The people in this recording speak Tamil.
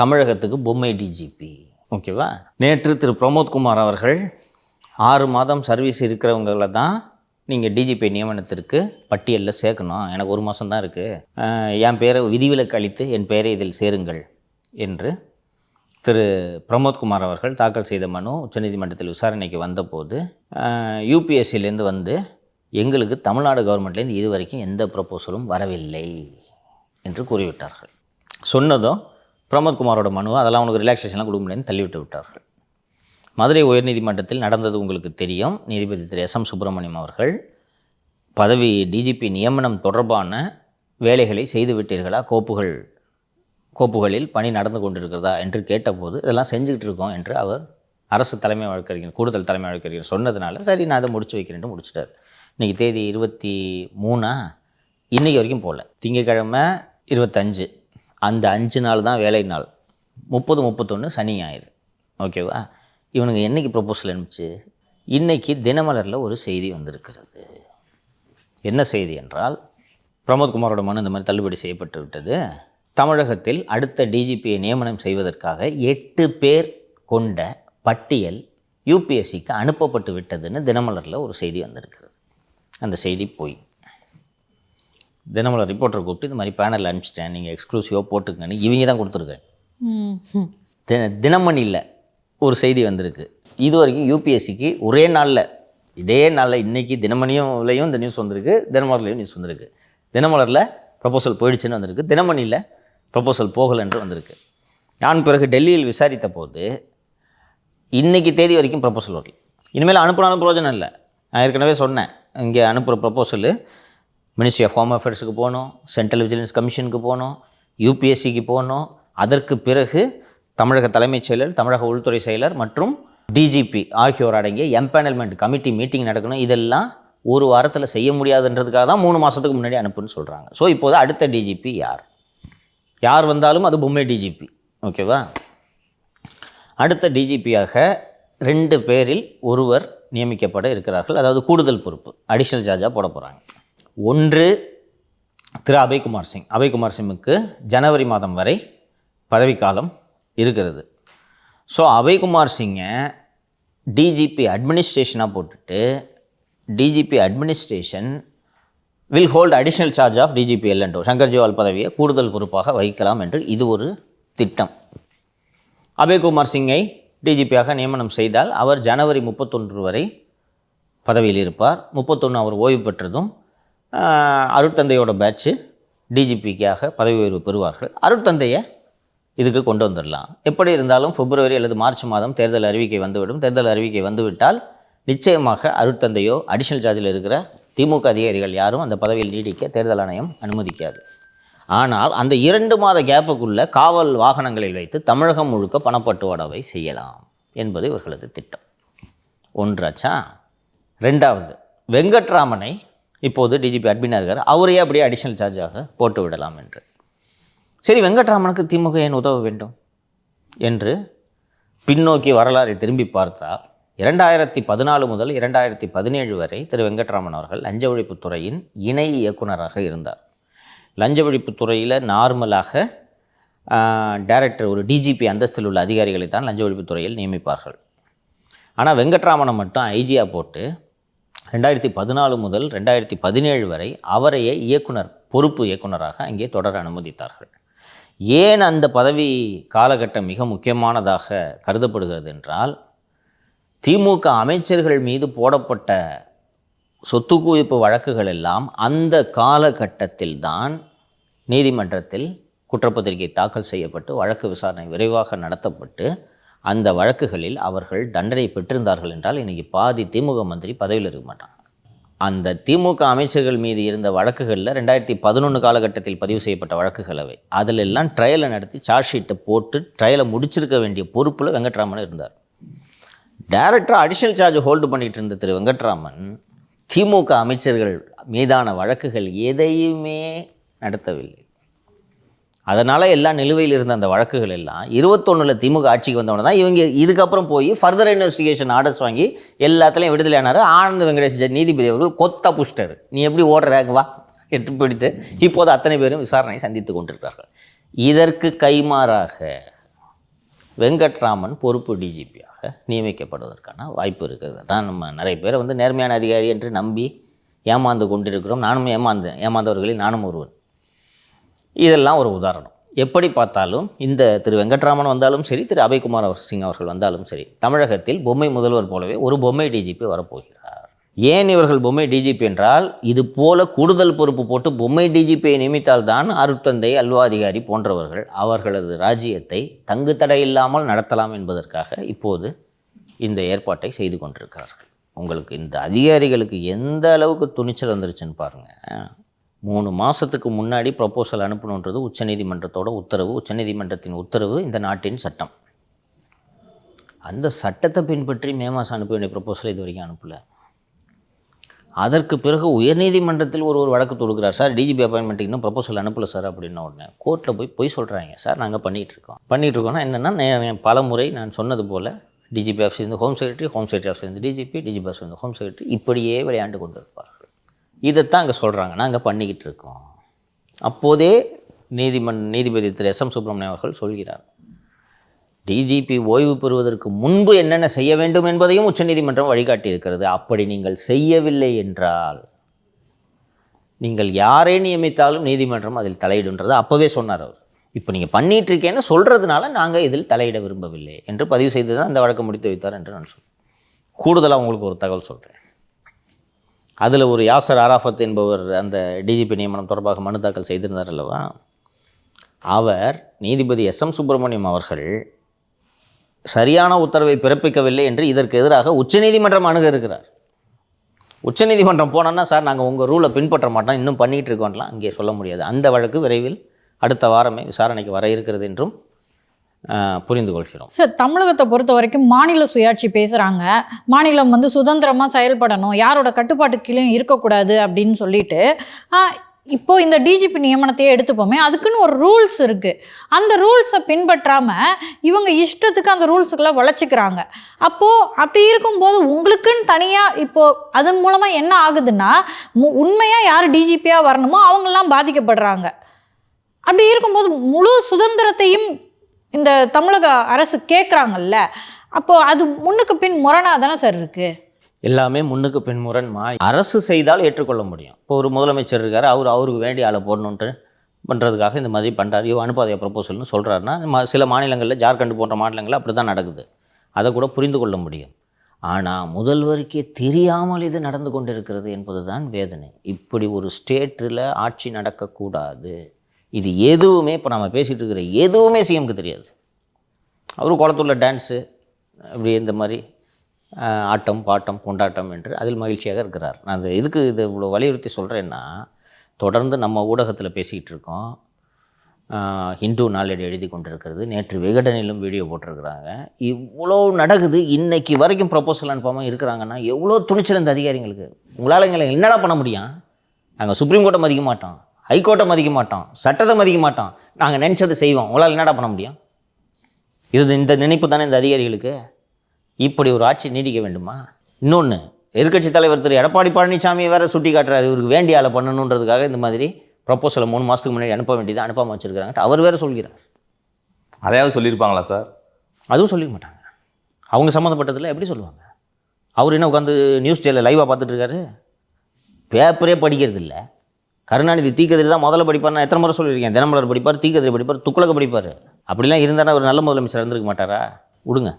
தமிழகத்துக்கு பொம்மை டிஜிபி. ஓகேவா? நேற்று திரு பிரமோத்குமார் அவர்கள் 6 மாதம் சர்வீஸ் இருக்கிறவங்கள தான் நீங்கள் டிஜிபி நியமனத்திற்கு பட்டியலில் சேர்க்கணும், எனக்கு 1 மாதம் தான் இருக்குது, என் பேரை விதிவிலக்கு அளித்து என் பெயரை இதில் சேருங்கள் என்று திரு பிரமோத்குமார் அவர்கள் தாக்கல் செய்த மனு உச்சநீதிமன்றத்தில் விசாரணைக்கு வந்தபோது யூபிஎஸ்சிலேருந்து வந்து எங்களுக்கு தமிழ்நாடு கவர்மெண்ட்லேருந்து இதுவரைக்கும் எந்த ப்ரப்போசலும் வரவில்லை என்று கூறிவிட்டார்கள். சொன்னதும் பிரமோத்குமாரோட மனுவை அதெல்லாம் உனக்கு ரிலாக்ஸேஷன்லாம் கொடுக்க முடியாதுன்னு தள்ளிவிட்டு விட்டார்கள். மதுரை உயர்நீதிமன்றத்தில் நடந்தது உங்களுக்கு தெரியும். நீதிபதி திரு எஸ்.எம். சுப்பிரமணியம் அவர்கள் பதவி டிஜிபி நியமனம் தொடர்பான வேலைகளை செய்துவிட்டீர்களா, கோப்புகளில் பணி நடந்து கொண்டிருக்கிறதா என்று கேட்டபோது இதெல்லாம் செஞ்சுக்கிட்டு இருக்கோம் என்று அவர் அரசு தலைமை வழக்கறிஞர், கூடுதல் தலைமை வழக்கறிஞர் சொன்னதுனால சரி நான் அதை முடிச்சு வைக்கிறேன்ட்டு முடிச்சிட்டார். இன்றைக்கி தேதி 23, இன்றைக்கி வரைக்கும் போகல. திங்கக்கிழமை 25, அந்த 5 நாள் தான் வேலை நாள். 30, 31 சனி ஞாயிறு. ஓகேவா? இவனுங்க என்றைக்கு ப்ரொப்போசல் அனுப்பிச்சு? இன்றைக்கி தினமலரில் ஒரு செய்தி வந்திருக்கிறது. என்ன செய்தி என்றால், பிரமோத்குமாரோட மனு இந்த மாதிரி தள்ளுபடி செய்யப்பட்டு விட்டது, தமிழகத்தில் அடுத்த டிஜிபியை நியமனம் செய்வதற்காக 8 பேர் கொண்ட பட்டியல் யூபிஎஸ்சிக்கு அனுப்பப்பட்டு விட்டதுன்னு தினமலரில் ஒரு செய்தி வந்திருக்கிறது. அந்த செய்தி போய் தினமலர் ரிப்போர்ட்டர் கூப்பிட்டு இந்த மாதிரி பேனலில் அனுப்பிச்சிட்டேன், நீங்கள் எக்ஸ்க்ளூசிவாக போட்டுக்கங்கன்னு இவங்க தான் கொடுத்துருக்கேன். தினமணியில் ஒரு செய்தி வந்திருக்கு. இது வரைக்கும் யூபிஎஸ்சிக்கு ஒரே நாளில், இதே நாளில் இன்றைக்கி தினமணியும்லையும் இந்த நியூஸ் வந்திருக்கு, தினமலர்லையும் நியூஸ் வந்திருக்கு. தினமலரில் ப்ரப்போசல் போயிடுச்சுன்னு வந்திருக்கு, தினமணியில் ப்ரப்போசல் போகலைன்று வந்திருக்கு. நான் பிறகு டெல்லியில் விசாரித்த போது இன்றைக்கி தேதி வரைக்கும் ப்ரப்போசல் வரல. இனிமேல் அனுப்புனாலும் பிரயோஜனம் இல்லை. நான் ஏற்கனவே சொன்னேன், இங்கே அனுப்புகிற ப்ரப்போசலு மினிஸ்ட்ரி ஆஃப் ஹோம் அஃபேர்ஸுக்கு போகணும், சென்ட்ரல் விஜிலன்ஸ் கமிஷனுக்கு போகணும், யூபிஎஸ்சிக்கு போகணும், அதற்கு பிறகு தமிழக தலைமைச் செயலர், தமிழக உள்துறை செயலர் மற்றும் டிஜிபி ஆகியோர் அடங்கிய எம்பேனல்மெண்ட் கமிட்டி மீட்டிங் நடக்கணும். இதெல்லாம் ஒரு வாரத்தில் செய்ய முடியாதுன்றதுக்காக தான் 3 மாதத்துக்கு முன்னாடி அனுப்புன்னு சொல்கிறாங்க. ஸோ இப்போது அடுத்த டிஜிபி யார் வந்தாலும் அது பொம்மை டிஜிபி. ஓகேவா? அடுத்த டிஜிபியாக 2 பேரில் ஒருவர் நியமிக்கப்பட இருக்கிறார்கள். அதாவது கூடுதல் பொறுப்பு, அடிஷ்னல் சார்ஜாக போட போகிறாங்க. ஒன்று திரு அபய்குமார் சிங். அபய்குமார் சிங்குக்கு ஜனவரி மாதம் வரை பதவிக்காலம் இருக்கிறது. ஸோ அபய்குமார் சிங்கை டிஜிபி அட்மினிஸ்ட்ரேஷனாக போட்டுட்டு DGP administration will hold additional charge of DGP L and O, Shankar Jiwal பதவியை கூடுதல் பொறுப்பாக வகிக்கலாம் என்று இது ஒரு திட்டம். அபய்குமார் சிங்கை டிஜிபியாக நியமனம் செய்தால் அவர் ஜனவரி 31 வரை பதவியில் இருப்பார். 31 அவர் ஓய்வு பெற்றதும் அருட்தந்தையோட பேட்ச்சு டிஜிபிக்காக பதவி உயர்வு பெறுவார்கள். அருட்தந்தையை இதுக்கு கொண்டு வந்துடலாம். எப்படி இருந்தாலும் பிப்ரவரி அல்லது மார்ச் மாதம் தேர்தல் அறிவிக்கை வந்துவிடும். தேர்தல் அறிவிக்கை வந்துவிட்டால் நிச்சயமாக அருட்தந்தையோ அடிஷ்னல் சார்ஜில் இருக்கிற திமுக அதிகாரிகள் யாரும் அந்த பதவியில் நீடிக்க தேர்தல் ஆணையம் அனுமதிக்காது. ஆனால் அந்த 2 மாத கேப்புக்குள்ளே காவல் வாகனங்களில் வைத்து தமிழகம் முழுக்க பணப்பட்டுவாடாவை செய்யலாம் என்பது இவர்களது திட்டம். ஒன்றாச்சா? 2வது, வெங்கட்ராமனை இப்போது டிஜிபி அட்மினாக இருக்கார், அவரையே அப்படியே அடிஷ்னல் சார்ஜாக போட்டு விடலாம் என்று. சரி, வெங்கட்ராமனுக்கு திமுக ஏன் உதவ வேண்டும் என்று பின்னோக்கி வரலாறை திரும்பி பார்த்தால் 2014 முதல் 2017 வரை திரு வெங்கட்ராமன் அவர்கள் லஞ்ச ஒழிப்புத்துறையின் இணை இயக்குனராக இருந்தார். லஞ்ச ஒழிப்புத்துறையில் நார்மலாக டைரக்டர், ஒரு டிஜிபி அந்தஸ்தில் உள்ள அதிகாரிகளை தான் லஞ்ச ஒழிப்புத்துறையில் நியமிப்பார்கள். ஆனால் வெங்கட்ராமனை மட்டும் ஐஜியாக போட்டு 2014 முதல் 2017 வரை அவரையே பொறுப்பு இயக்குனராக அங்கே தொடர அனுமதித்தார்கள். ஏன் அந்த பதவி காலகட்டம் மிக முக்கியமானதாக கருதப்படுகிறது என்றால், திமுக அமைச்சர்கள் மீது போடப்பட்ட சொத்து குவிப்பு வழக்குகள் எல்லாம் அந்த காலகட்டத்தில் தான் நீதிமன்றத்தில் குற்றப்பத்திரிகை தாக்கல் செய்யப்பட்டு வழக்கு விசாரணை விரைவாக நடத்தப்பட்டு அந்த வழக்குகளில் அவர்கள் தண்டனை பெற்றிருந்தார்கள் என்றால் இன்றைக்கி பாதி திமுக மந்திரி பதவியில் இருக்க மாட்டாங்க. அந்த திமுக அமைச்சர்கள் மீது இருந்த வழக்குகளில் 2011 காலகட்டத்தில் பதிவு செய்யப்பட்ட வழக்குகள் அவை. அதில் எல்லாம் ட்ரையலை நடத்தி சார்ஜ் ஷீட்டை போட்டு ட்ரையலை முடிச்சிருக்க வேண்டிய பொறுப்பில் வெங்கட்ராமன் இருந்தார். டைரக்டராக அடிஷ்னல் சார்ஜ் ஹோல்டு பண்ணிகிட்டு இருந்த திரு வெங்கட்ராமன் திமுக அமைச்சர்கள் மீதான வழக்குகள் எதையுமே நடத்தவில்லை. அதனால் எல்லாம் நிலுவையில் இருந்த அந்த வழக்குகள் எல்லாம் 21 திமுக ஆட்சிக்கு வந்தவொடனே தான் இவங்க இதுக்கப்புறம் போய் ஃபர்தர் இன்வெஸ்டிகேஷன் ஆர்டர்ஸ் வாங்கி எல்லாத்துலேயும் விடுதலையானார். ஆனந்த் வெங்கடேஷ் நீதிபதி அவர்கள் கொத்தா புஷ்டர், நீ எப்படி ஓடுறாங்க வா எட்டு பிடித்து இப்போது அத்தனை பேரும் விசாரணை சந்தித்து கொண்டிருக்கிறார்கள். இதற்கு கைமாறாக வெங்கட்ராமன் பொறுப்பு டிஜிபியாக நியமிக்கப்படுவதற்கான வாய்ப்பு இருக்கிறது. தான் நம்ம நிறைய பேரை வந்து நேர்மையான அதிகாரி என்று நம்பி ஏமாந்து கொண்டிருக்கிறோம். நானும் ஏமாந்தவர்களில் நானும் ஒருவன். இதெல்லாம் ஒரு உதாரணம். எப்படி பார்த்தாலும் இந்த திரு வெங்கட்ராமன் வந்தாலும் சரி, திரு அபய்குமார் சிங் அவர்கள் வந்தாலும் சரி, தமிழகத்தில் பொம்மை முதல்வர் போலவே ஒரு பொம்மை டிஜிபி வரப்போகிறார். ஏன் இவர்கள் பொம்மை டிஜிபி என்றால், இது போல கூடுதல் பொறுப்பு போட்டு பொம்மை டிஜிபியை நியமித்தால்தான் அருட்தந்தை அல்வாதிகாரி போன்றவர்கள் அவர்களது ராஜ்யத்தை தங்கு தடை இல்லாமல் நடத்தலாம் என்பதற்காக இப்போது இந்த ஏற்பாட்டை செய்து கொண்டிருக்கிறார்கள். உங்களுக்கு இந்த அதிகாரிகளுக்கு எந்த அளவுக்கு துணிச்சல் வந்துருச்சுன்னு பாருங்கள். 3 மாதத்துக்கு முன்னாடி ப்ரப்போசல் அனுப்பணுன்றது உச்சநீதிமன்றத்தோட உத்தரவு. உச்சநீதிமன்றத்தின் உத்தரவு இந்த நாட்டின் சட்டம். அந்த சட்டத்தை பின்பற்றி மே மாதம் அனுப்ப வேண்டிய ப்ரப்போசல் இது வரைக்கும் அனுப்பலை. அதற்கு பிறகு உயர்நீதிமன்றத்தில் ஒரு வழக்கு தொடுக்கிறார். சார், டிஜிபி அப்பாயின்மெண்ட்டுக்கு இன்னும் ப்ரப்போசல் அனுப்பலை சார் அப்படின்ன உடனே கோர்ட்டில் போய் சொல்கிறாங்க. சார், நாங்கள் பண்ணிகிட்ருக்கோம்னா என்னென்னா, பல முறை நான் சொன்னது போல் டிஜிபி ஆஃபீஸ்லேருந்து ஹோம் செக்ரட்டரி ஆஃபீஸ்லேருந்து டிஜிபி ஆஃபீஸ்லேருந்து ஹோம் செக்ரட்டரி இப்படியே விளையாண்டு கொண்டு இருப்பார்கள். இதைத்தான் அங்கே சொல்கிறாங்க, நாங்கள் பண்ணிக்கிட்டு இருக்கோம். அப்போதே நீதிபதி திரு எஸ்.எம். சுப்பிரமணியம் அவர்கள் சொல்கிறார், டிஜிபி ஓய்வு பெறுவதற்கு முன்பு என்னென்ன செய்ய வேண்டும் என்பதையும் உச்சநீதிமன்றம் வழிகாட்டி இருக்கிறது. அப்படி நீங்கள் செய்யவில்லை என்றால் நீங்கள் யாரை நியமித்தாலும் நீதிமன்றம் அதில் தலையிடுன்றது அப்போவே சொன்னார் அவர். இப்போ நீங்கள் பண்ணிகிட்ருக்கேன்னு சொல்கிறதுனால நாங்கள் இதில் தலையிட விரும்பவில்லை என்று பதிவு செய்து தான் அந்த வழக்கை முடித்து வைத்தார் என்று நான் சொல்கிறேன். கூடுதலாக உங்களுக்கு ஒரு தகவல் சொல்கிறேன். அதில் ஒரு யாசர் ஆராஃபத் என்பவர் அந்த டிஜிபி நியமனம் தொடர்பாக மனு தாக்கல் செய்திருந்தார் அல்லவா, அவர் நீதிபதி எஸ்.எம். சுப்பிரமணியம் அவர்கள் சரியான உத்தரவை பிறப்பிக்கவில்லை என்று இதற்கு எதிராக உச்சநீதிமன்றம் அணுக இருக்கிறார். உச்சநீதிமன்றம் போனோன்னா, சார், நாங்கள் உங்கள் ரூலை பின்பற்ற மாட்டோம், இன்னும் பண்ணிகிட்டு இருக்கோம்லாம் அங்கே சொல்ல முடியாது. அந்த வழக்கு விரைவில் அடுத்த வாரமே விசாரணைக்கு வர இருக்கிறது என்றும் புரிந்து கொள்கிறோம். சார், தமிழகத்தை பொறுத்த வரைக்கும் மாநில சுயாட்சி பேசுகிறாங்க. மாநிலம் வந்து சுதந்திரமாக செயல்படணும், யாரோட கட்டுப்பாட்டு கீழே இருக்கக்கூடாது அப்படின்னு சொல்லிட்டு இப்போது இந்த டிஜிபி நியமனத்தையே எடுத்துப்போமே, அதுக்குன்னு ஒரு ரூல்ஸ் இருக்குது. அந்த ரூல்ஸை பின்பற்றாமல் இவங்க இஷ்டத்துக்கு அந்த ரூல்ஸுக்கெல்லாம் வளைச்சிக்கிறாங்க. அப்போது அப்படி இருக்கும்போது உங்களுக்குன்னு தனியாக இப்போது அதன் மூலமாக என்ன ஆகுதுன்னா, உண்மையாக யார் டிஜிபியாக வரணுமோ அவங்கெல்லாம் பாதிக்கப்படுறாங்க. அப்படி இருக்கும்போது முழு சுதந்திரத்தையும் இந்த தமிழக அரசு கேட்குறாங்கல்ல, அப்போது அது முன்னுக்கு பின் முரணாக தானே சார் இருக்குது? எல்லாமே முன்னுக்கு பின் முரண்மா. அரசு செய்தால் ஏற்றுக்கொள்ள முடியும். இப்போ ஒரு முதலமைச்சர் இருக்கார், அவருக்கு வேண்டிய ஆளை போடணுன்ட்டு பண்ணுறதுக்காக இந்த மாதிரி பண்ணுறாரு, அனுப்பாதைய ப்ரப்போசல்னு சொல்கிறாருன்னா, சில மாநிலங்களில் ஜார்க்கண்ட் போன்ற மாநிலங்களில் அப்படி தான் நடக்குது. அதை கூட புரிந்து கொள்ள முடியும். ஆனால் முதல்வருக்கே தெரியாமல் இது நடந்து கொண்டிருக்கிறது என்பது தான் வேதனை. இப்படி ஒரு ஸ்டேட்டில் ஆட்சி நடக்கக்கூடாது. இது எதுவுமே இப்போ நம்ம பேசிகிட்டு இருக்கிற எதுவுமே சிஎம்க்கு தெரியாது. அவர் குளத்தூரில் டான்ஸு இப்படி இந்த மாதிரி ஆட்டம் பாட்டம் கொண்டாட்டம் என்று அதில் மகிழ்ச்சியாக இருக்கிறார். நான் அந்த இதுக்கு இதை இவ்வளோ வலியுறுத்தி சொல்கிறேன்னா, தொடர்ந்து நம்ம ஊடகத்தில் பேசிக்கிட்டு இருக்கோம். ஹிந்து நாளேடு எழுதி கொண்டிருக்கிறது, நேற்று விகடனிலும் வீடியோ போட்டிருக்கிறாங்க. இவ்வளோ நடக்குது, இன்றைக்கி வரைக்கும் ப்ரப்போசல் அனுப்பாமல் இருக்கிறாங்கன்னா எவ்வளோ துணிச்சல் இந்த அதிகாரிங்களுக்கு. உங்களால் எங்களை என்னடா பண்ண முடியும்? நாங்கள் சுப்ரீம் கோர்ட்டை மதிக்க மாட்டோம், ஹைகோர்ட்டை மதிக்க மாட்டோம், சட்டத்தை மதிக்க மாட்டோம், நாங்கள் நினச்சதை செய்வோம், உங்களால் என்னடா பண்ண முடியும்? இந்த நினைப்பு தானே இந்த அதிகாரிகளுக்கு. இப்படி ஒரு ஆட்சி நீடிக்க வேண்டுமா? இன்னொன்று, எதிர்க்கட்சி தலைவர் திரு எடப்பாடி பழனிசாமி வேறு சுட்டி காட்டுறாரு, இவருக்கு வேண்டிய ஆளை பண்ணணுன்றதுக்காக இந்த மாதிரி ப்ரப்போசலை 3 மாதத்துக்கு முன்னாடி அனுப்ப வேண்டியது அனுப்பாமல் வச்சுருக்காங்க அவர் வேறு சொல்கிறார். அதையாவது சொல்லியிருப்பாங்களா சார்? அதுவும் சொல்லிக்க மாட்டாங்க. அவங்க சம்மந்தப்பட்டதில் எப்படி சொல்லுவாங்க? அவர் என்ன உட்காந்து நியூஸ் சேனலில் லைவாக பார்த்துட்ருக்காரு, பேப்பரே படிக்கிறது இல்லை. கருணாநிதி தீக்கதிரி தான் முதல்ல படிப்பார். நான் எத்தனை முறை சொல்லியிருக்கேன், தினமலர் படிப்பார், தீக்கதிரி படிப்பார், துக்ளக் படிப்பார். அப்படிலாம் இருந்தால் ஒரு நல்ல முதலமைச்சர் இருந்திருக்க மாட்டாரா? விடுங்க.